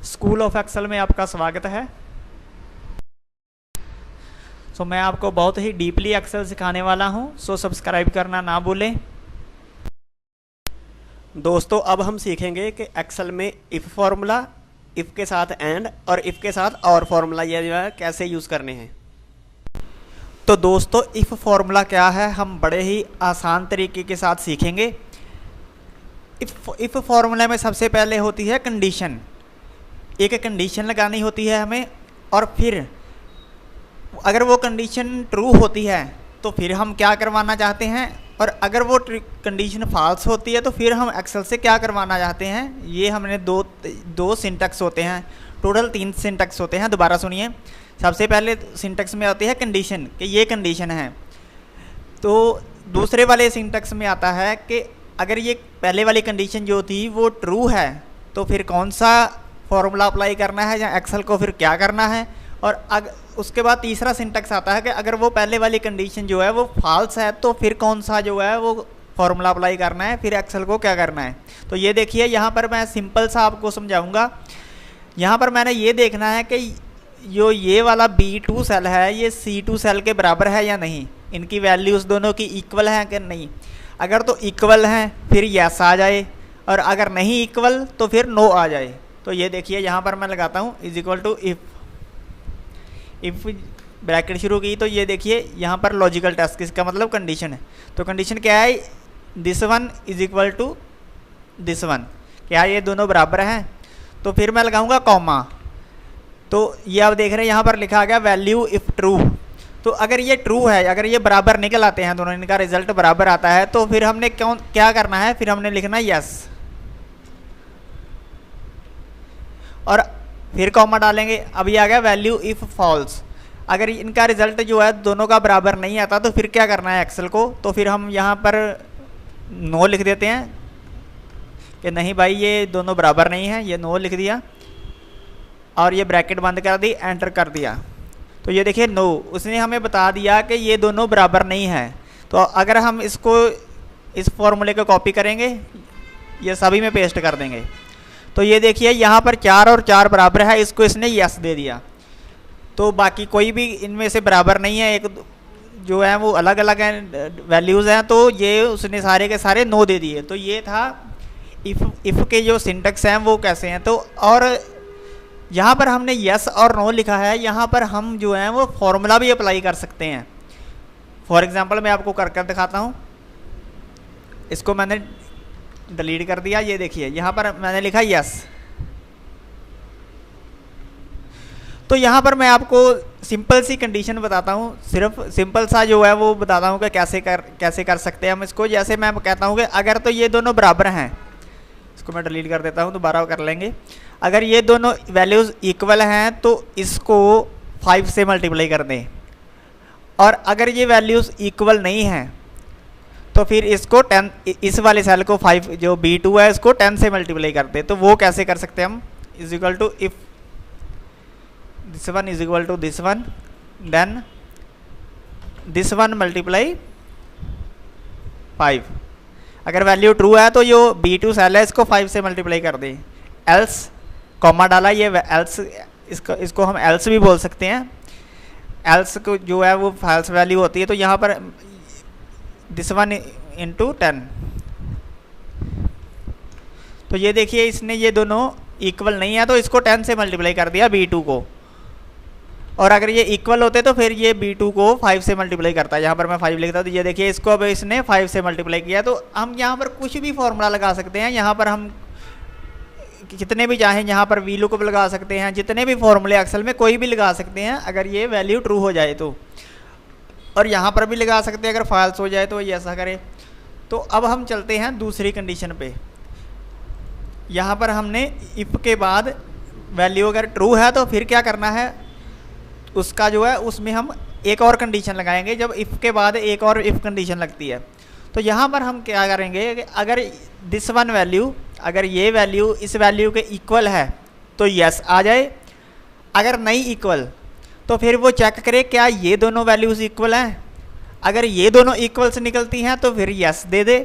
School of Excel में आपका स्वागत है। मैं आपको बहुत ही डीपली एक्सेल सिखाने वाला हूं, सब्सक्राइब करना ना भूलें। दोस्तों अब हम सीखेंगे कि एक्सेल में इफ़ फार्मूला, इफ़ के साथ एंड और इफ़ के साथ और फार्मूला ये जो है कैसे यूज़ करने हैं। तो दोस्तों इफ़ फार्मूला क्या है हम बड़े ही आसान तरीके के साथ सीखेंगे। इफ़ फार्मूला में सबसे पहले होती है कंडीशन। एक कंडीशन लगानी होती है हमें, और फिर अगर वो कंडीशन ट्रू होती है तो फिर हम क्या करवाना चाहते हैं, और अगर वो कंडीशन फॉल्स होती है तो फिर हम एक्सेल से क्या करवाना चाहते हैं। ये हमने दो सिंटैक्स होते हैं, टोटल 3 सिंटैक्स होते हैं। दोबारा सुनिए, सबसे पहले सिंटैक्स में आती है कंडीशन कि ये कंडीशन है। तो दूसरे वाले सिंटैक्स में आता है कि अगर ये पहले वाली कंडीशन जो थी वो ट्रू है तो फिर कौन सा फॉर्मूला अप्लाई करना है या एक्सेल को फिर क्या करना है। और उसके बाद तीसरा सिंटैक्स आता है कि अगर वो पहले वाली कंडीशन जो है वो फॉल्स है तो फिर कौन सा जो है वो फॉर्मूला अप्लाई करना है, फिर एक्सेल को क्या करना है। तो ये देखिए यहाँ पर मैं सिंपल सा आपको समझाऊंगा। यहाँ पर मैंने ये देखना है कि जो ये वाला B2 सेल है ये C2 सेल के बराबर है या नहीं, इनकी वैल्यूज़ दोनों की इक्वल हैं कि नहीं। अगर तो इक्वल हैं फिर यस आ जाए, और अगर नहीं इक्वल तो फिर नो आ जाए। तो ये देखिए यहाँ पर मैं लगाता हूँ is equal to if bracket शुरू की, तो ये देखिए यहाँ पर लॉजिकल टेस्ट, इसका मतलब कंडीशन है। तो कंडीशन क्या है, this one is equal to this one, क्या ये दोनों बराबर हैं। तो फिर मैं लगाऊंगा कॉमा। तो ये आप देख रहे हैं यहाँ पर लिखा गया वैल्यू इफ़ ट्रू। तो अगर ये ट्रू है, अगर ये बराबर निकल आते हैं दोनों, इनका रिजल्ट बराबर आता है तो फिर हमने क्या करना है, फिर हमने लिखना यस और फिर कॉमा डालेंगे। अब ये आ गया वैल्यू इफ़ फॉल्स। अगर इनका रिजल्ट जो है दोनों का बराबर नहीं आता तो फिर क्या करना है एक्सेल को, तो फिर हम यहाँ पर नो लिख देते हैं कि नहीं भाई ये दोनों बराबर नहीं है, ये नो लिख दिया और ये ब्रैकेट बंद कर दी, एंटर कर दिया। तो ये देखिए नो, उसने हमें बता दिया कि ये दोनों बराबर नहीं है। तो अगर हम इसको इस फॉर्मूले को कॉपी करेंगे, ये सभी में पेस्ट कर देंगे, तो ये देखिए यहाँ पर 4 और 4 बराबर है, इसको इसने यस दे दिया। तो बाकी कोई भी इनमें से बराबर नहीं है, एक जो है वो अलग अलग हैं, वैल्यूज़ हैं, तो ये उसने सारे के सारे नो दे दिए। तो ये था इफ़ के जो सिंटैक्स हैं वो कैसे हैं। तो और यहाँ पर हमने यस और नो लिखा है, यहाँ पर हम जो है वो फॉर्मूला भी अप्लाई कर सकते हैं। फॉर एग्जांपल मैं आपको कर दिखाता हूँ। इसको मैंने डिलीट कर दिया। ये देखिए यहाँ पर मैंने लिखा यस। तो यहाँ पर मैं आपको सिंपल सी कंडीशन बताता हूँ, सिर्फ सिंपल सा जो है वो बताता हूँ कि कैसे कर सकते हैं हम इसको। जैसे मैं कहता हूँ कि अगर तो ये दोनों बराबर हैं, इसको मैं डिलीट कर देता हूँ, दोबारा कर लेंगे। अगर ये दोनों वैल्यूज़ इक्वल हैं तो इसको 5 से मल्टीप्लाई कर दें, और अगर ये वैल्यूज़ इक्वल नहीं हैं तो फिर इसको 10, इस वाले सेल को 5 जो B2 है इसको 10 से मल्टीप्लाई कर दें। तो वो कैसे कर सकते हैं हम, is equal to if this one is equal to this one, then this one multiply 5। अगर वैल्यू ट्रू है तो जो B2 सेल है इसको 5 से मल्टीप्लाई कर दें। एल्स कॉमा डाला, ये एल्स, इसको हम एल्स भी बोल सकते हैं। एल्स को जो है वो फॉल्स वैल्यू होती है, तो यहाँ पर दिस वन इंटू 10। तो ये देखिए इसने ये दोनों इक्वल नहीं है तो इसको 10 से मल्टीप्लाई कर दिया B2 को, और अगर ये इक्वल होते तो फिर ये B2 को 5 से मल्टीप्लाई करता है। यहाँ पर मैं 5 लिखता हूँ, तो ये देखिए इसको अब इसने 5 से मल्टीप्लाई किया। तो हम यहाँ पर कुछ भी फॉर्मूला लगा सकते हैं, यहाँ पर हम कितने भी चाहें, यहाँ पर वी लुकअप लगा सकते हैं, जितने भी फॉर्मूले एक्सेल में कोई भी लगा सकते हैं अगर ये वैल्यू ट्रू हो जाए तो, और यहाँ पर भी लगा सकते हैं अगर फॉल्स हो जाए तो ये ऐसा करे। तो अब हम चलते हैं दूसरी कंडीशन पे। यहाँ पर हमने इफ़ के बाद वैल्यू अगर ट्रू है तो फिर क्या करना है, उसका जो है उसमें हम एक और कंडीशन लगाएंगे। जब इफ़ के बाद एक और इफ़ कंडीशन लगती है तो यहाँ पर हम क्या करेंगे कि अगर दिस वन वैल्यू, अगर ये वैल्यू इस वैल्यू के इक्वल है तो यस आ जाए, अगर नहीं इक्वल तो फिर वो चेक करे क्या ये दोनों वैल्यूज़ इक्वल हैं। अगर ये दोनों इक्वल्स निकलती हैं तो फिर यस दे दे,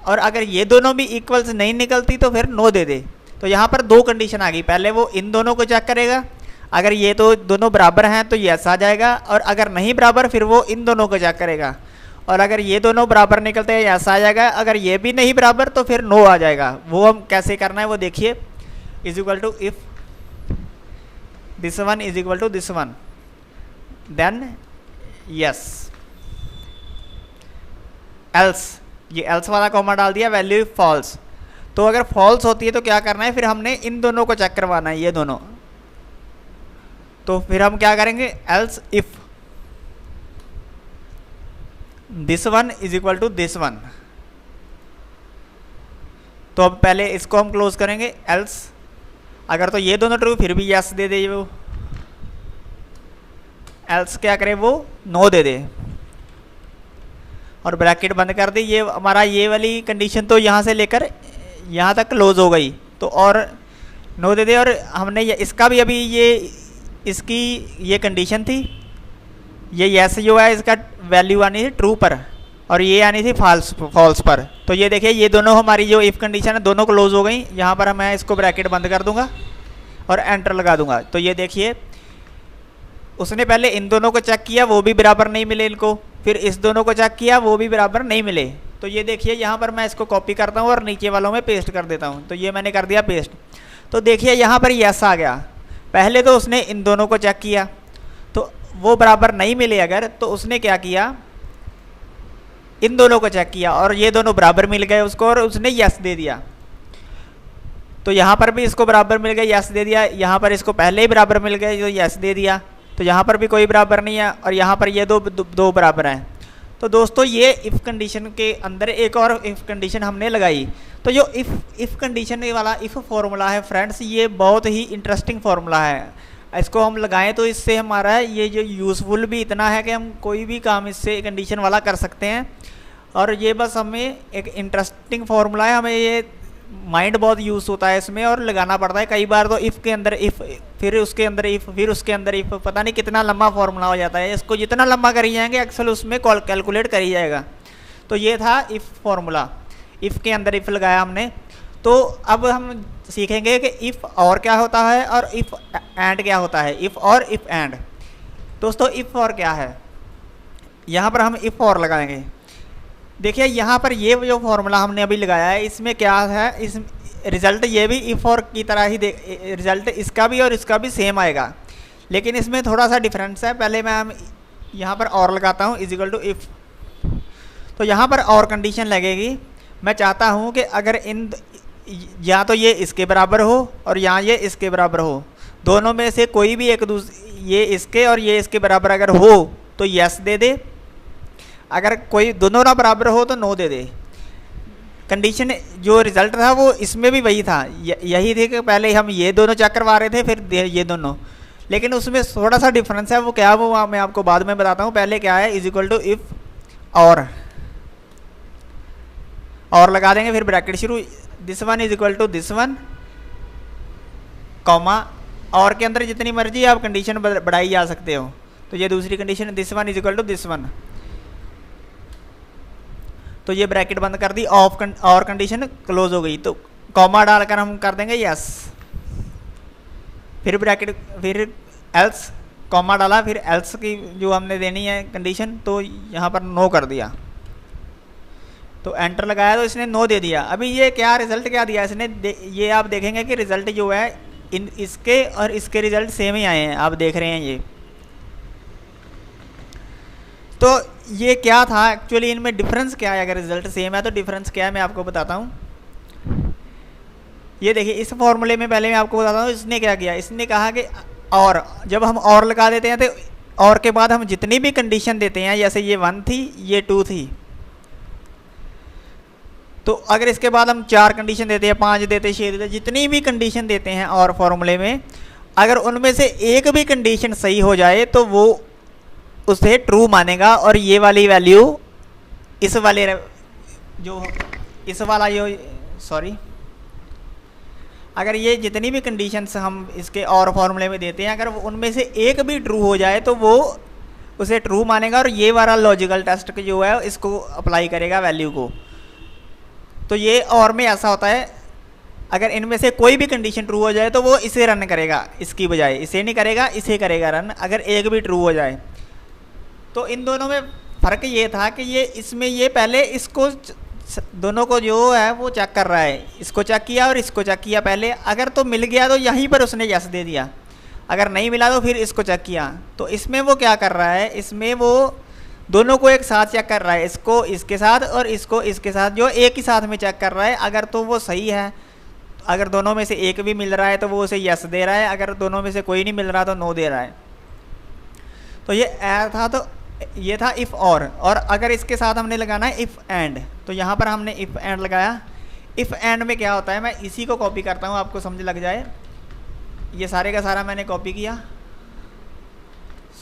और अगर ये दोनों भी इक्वल्स नहीं निकलती तो फिर नो दे दे। तो यहाँ पर दो कंडीशन आ गई, पहले वो इन दोनों को चेक करेगा, अगर ये तो दोनों बराबर हैं तो यस आ जाएगा, और अगर नहीं बराबर फिर वो इन दोनों को चेक करेगा, और अगर ये दोनों बराबर निकलते हैं यस आ जाएगा, अगर ये भी नहीं बराबर तो फिर नो आ जाएगा। वो हम कैसे करना है वो देखिए, is equal to if this one is equal to this one then yes, else, ये एल्स वाला कॉमा डाल दिया, वैल्यू फॉल्स। तो अगर फॉल्स होती है तो क्या करना है, फिर हमने इन दोनों को चेक करवाना है, ये दोनों। तो फिर हम क्या करेंगे, else if this one is equal to this one. तो अब पहले इसको हम क्लोज करेंगे, एल्स अगर तो ये दोनों ट्रू फिर भी यस दे दे वो, एल्स क्या करे वो नो दे दे, और ब्रैकेट बंद कर दी। ये हमारा ये वाली कंडीशन तो यहाँ से लेकर यहाँ तक क्लोज हो गई, तो और नो दे दे, और हमने इसका भी अभी ये इसकी ये कंडीशन थी, ये यस जो है इसका वैल्यू आनी थी ट्रू पर, और ये आनी थी फॉल्स पर। तो ये देखिए ये दोनों हमारी जो इफ़ कंडीशन है दोनों क्लोज हो गई। यहाँ पर मैं इसको ब्रैकेट बंद कर दूंगा और एंटर लगा दूंगा। तो ये देखिए उसने पहले इन दोनों को चेक किया, वो भी बराबर नहीं मिले इनको, फिर इस दोनों को चेक किया, वो भी बराबर नहीं मिले। तो ये देखिए यहाँ पर मैं इसको कॉपी करता हूँ और नीचे वालों में पेस्ट कर देता हूँ। तो ये मैंने कर दिया पेस्ट। तो देखिए यहाँ पर यस आ गया। पहले तो उसने इन दोनों को चेक किया तो वो बराबर नहीं मिले, अगर तो उसने क्या किया, इन दोनों को चेक किया और ये दोनों बराबर मिल गए उसको, और उसने यस दे दिया। तो यहाँ पर भी इसको बराबर मिल गए, यस दे दिया। यहाँ पर इसको पहले ही बराबर मिल गए, जो यस दे दिया। तो यहाँ पर भी कोई बराबर नहीं है, और यहाँ पर ये दो बराबर हैं। तो दोस्तों ये इफ़ कंडीशन के अंदर एक और इफ़ कंडीशन हमने लगाई। तो जो इफ़ कंडीशन वाला इफ़ फॉर्मूला है फ्रेंड्स, ये बहुत ही इंटरेस्टिंग फार्मूला है। इसको हम लगाएं तो इससे हमारा ये जो यूज़फुल भी इतना है कि हम कोई भी काम इससे कंडीशन वाला कर सकते हैं। और ये बस हमें एक इंटरेस्टिंग फार्मूला है, हमें ये माइंड बहुत यूज़ होता है इसमें और लगाना पड़ता है। कई बार तो इफ़ के अंदर इफ़, फिर उसके अंदर इफ़, फिर उसके अंदर इफ़, पता नहीं कितना लंबा फार्मूला हो जाता है। इसको जितना लंबा करी जाएंगे एक्सेल उसमें कैलकुलेट करी जाएगा। तो ये था इफ़ फार्मूला, इफ़ के अंदर इफ़ लगाया हमने। तो अब हम सीखेंगे कि इफ़ और क्या होता है और इफ़ एंड क्या होता है। इफ़ और इफ़ एंड। दोस्तों इफ़ और क्या है, यहाँ पर हम इफ़ और लगाएंगे। देखिए यहाँ पर ये जो फॉर्मूला हमने अभी लगाया है इसमें क्या है, इस रिज़ल्ट ये भी इफ़ और की तरह ही रिज़ल्ट इसका भी और इसका भी सेम आएगा, लेकिन इसमें थोड़ा सा डिफरेंस है। पहले मैं यहाँ पर और लगाता हूँ, इज इक्वल टू इफ़। तो यहाँ पर और कंडीशन लगेगी। मैं चाहता हूँ कि अगर इन या तो ये इसके बराबर हो और यहाँ ये इसके बराबर हो, दोनों में से कोई भी एक ये इसके और ये इसके बराबर अगर हो तो यस दे दे, अगर कोई दोनों ना बराबर हो तो नो दे दे। कंडीशन जो रिज़ल्ट था वो इसमें भी वही था, यही थी कि पहले हम ये दोनों चेक करवा रहे थे फिर ये दोनों, लेकिन उसमें थोड़ा सा डिफरेंस है। वो क्या है वो मैं आपको बाद में बताता हूँ। पहले क्या है, इज इक्वल टू इफ़ और लगा देंगे, फिर ब्रैकेट शुरू, this one is equal to this one comma, और के अंदर जितनी मर्जी आप कंडीशन बढ़ाई जा सकते हो। तो ये दूसरी condition, this one is equal to this one. तो ये ब्रैकेट बंद कर दी, और कंडीशन क्लोज हो गई। तो कॉमा डालकर हम कर देंगे यस, फिर ब्रैकेट, फिर एल्स, कॉमा डाला, फिर एल्स की जो हमने देनी है कंडीशन, तो यहाँ पर नो कर दिया। तो एंटर लगाया तो इसने नो दे दिया। अभी ये क्या रिजल्ट क्या दिया इसने, ये आप देखेंगे कि रिजल्ट जो है इसके और इसके रिजल्ट सेम ही आए हैं, आप देख रहे हैं ये। तो ये क्या था एक्चुअली, इनमें डिफरेंस क्या है। अगर रिजल्ट सेम है तो डिफरेंस क्या है मैं आपको बताता हूँ। ये देखिए इस फॉर्मूले में पहले मैं आपको बताता हूँ इसने क्या किया। इसने कहा कि और, जब हम और लगा देते हैं तो और के बाद हम जितनी भी कंडीशन देते हैं, जैसे ये 1 थी, ये 2 थी, तो अगर इसके बाद हम 4 कंडीशन देते हैं, 5 देते, 6 देते, जितनी भी कंडीशन देते हैं और फॉर्मूले में, अगर उनमें से एक भी कंडीशन सही हो जाए तो वो उसे ट्रू मानेगा, और ये वाली वैल्यू इस वाले जो इस वाला जो सॉरी, अगर ये जितनी भी कंडीशंस हम इसके और फॉर्मूले में देते हैं, अगर उनमें से एक भी ट्रू हो जाए तो वो उसे ट्रू मानेगा, और ये वाला लॉजिकल टेस्ट जो है इसको अप्लाई करेगा वैल्यू को। तो ये और में ऐसा होता है, अगर इनमें से कोई भी कंडीशन ट्रू हो जाए तो वो इसे रन करेगा, इसकी बजाय इसे नहीं करेगा, इसे करेगा रन, अगर एक भी ट्रू हो जाए। तो इन दोनों में फ़र्क ये था कि ये इसमें ये पहले इसको दोनों को जो है वो चेक कर रहा है, इसको चेक किया और इसको चेक किया पहले, अगर तो मिल गया तो यहीं पर उसने यस दे दिया, अगर नहीं मिला तो फिर इसको चेक किया। तो इसमें वो क्या कर रहा है, इसमें वो दोनों को एक साथ चेक कर रहा है, इसको इसके साथ और इसको इसके साथ, जो एक ही साथ में चेक कर रहा है। अगर तो वो सही है, अगर दोनों में से एक भी मिल रहा है तो वो उसे यस दे रहा है, अगर दोनों में से कोई नहीं मिल रहा तो नो दे रहा है। तो ये था, तो ये था इफ़ और अगर इसके साथ हमने लगाना है इफ़ एंड, तो यहाँ पर हमने इफ़ एंड लगाया। इफ़ एंड में क्या होता है, मैं इसी को कॉपी करता हूँ आपको समझ लग जाए। ये सारे का सारा मैंने कॉपी किया,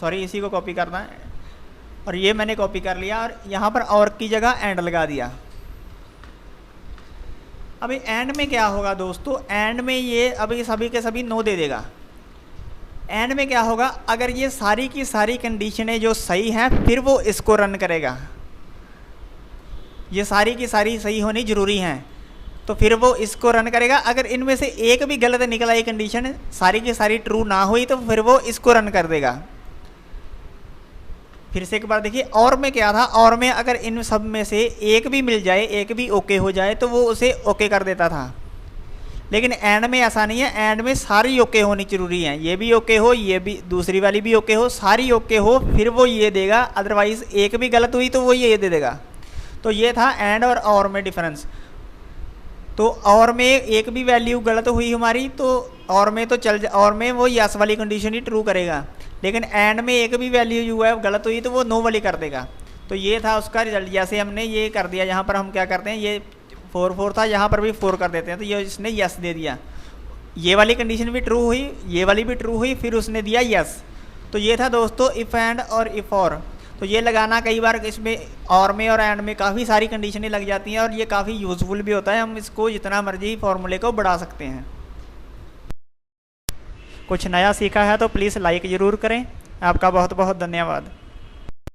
सॉरी इसी को कॉपी करना है, और ये मैंने कॉपी कर लिया और यहाँ पर और की जगह एंड लगा दिया। अभी एंड में क्या होगा दोस्तों, एंड में ये अभी सभी के सभी नो दे देगा। एंड में क्या होगा, अगर ये सारी की सारी कंडीशनें जो सही हैं फिर वो इसको रन करेगा, ये सारी की सारी सही होनी ज़रूरी हैं तो फिर वो इसको रन करेगा। अगर इनमें से एक भी गलत निकला, ये कंडीशन सारी की सारी ट्रू ना हुई तो फिर वो इसको रन कर देगा। फिर से एक बार देखिए, और में क्या था, और में अगर इन सब में से एक भी मिल जाए, एक भी ओके हो जाए तो वो उसे ओके कर देता था। लेकिन एंड में ऐसा नहीं है, एंड में सारी ओके होनी जरूरी है, ये भी ओके हो, ये भी दूसरी वाली भी ओके हो, सारी ओके हो फिर वो ये देगा, अदरवाइज एक भी गलत हुई तो वो ये दे देगा। तो ये था एंड और में डिफरेंस। तो और में एक भी वैल्यू गलत हुई हमारी तो और में तो और में वो यस वाली कंडीशन ही ट्रू करेगा, लेकिन एंड में एक भी वैल्यू जो है गलत हुई तो वो नो वाली कर देगा। तो ये था उसका रिजल्ट। जैसे हमने ये कर दिया, यहाँ पर हम क्या करते हैं, ये 4 था, यहाँ पर भी 4 कर देते हैं, तो ये इसने यस दे दिया, ये वाली कंडीशन भी ट्रू हुई, ये वाली भी ट्रू हुई, फिर उसने दिया यस। तो ये था दोस्तों इफ़ एंड और इफ़ और। तो ये लगाना कई बार इसमें और में और एंड में काफ़ी सारी कंडीशनें लग जाती हैं और ये काफ़ी यूज़फुल भी होता है, हम इसको जितना मर्जी फॉर्मूले को बढ़ा सकते हैं। कुछ नया सीखा है तो प्लीज़ लाइक ज़रूर करें। आपका बहुत बहुत धन्यवाद।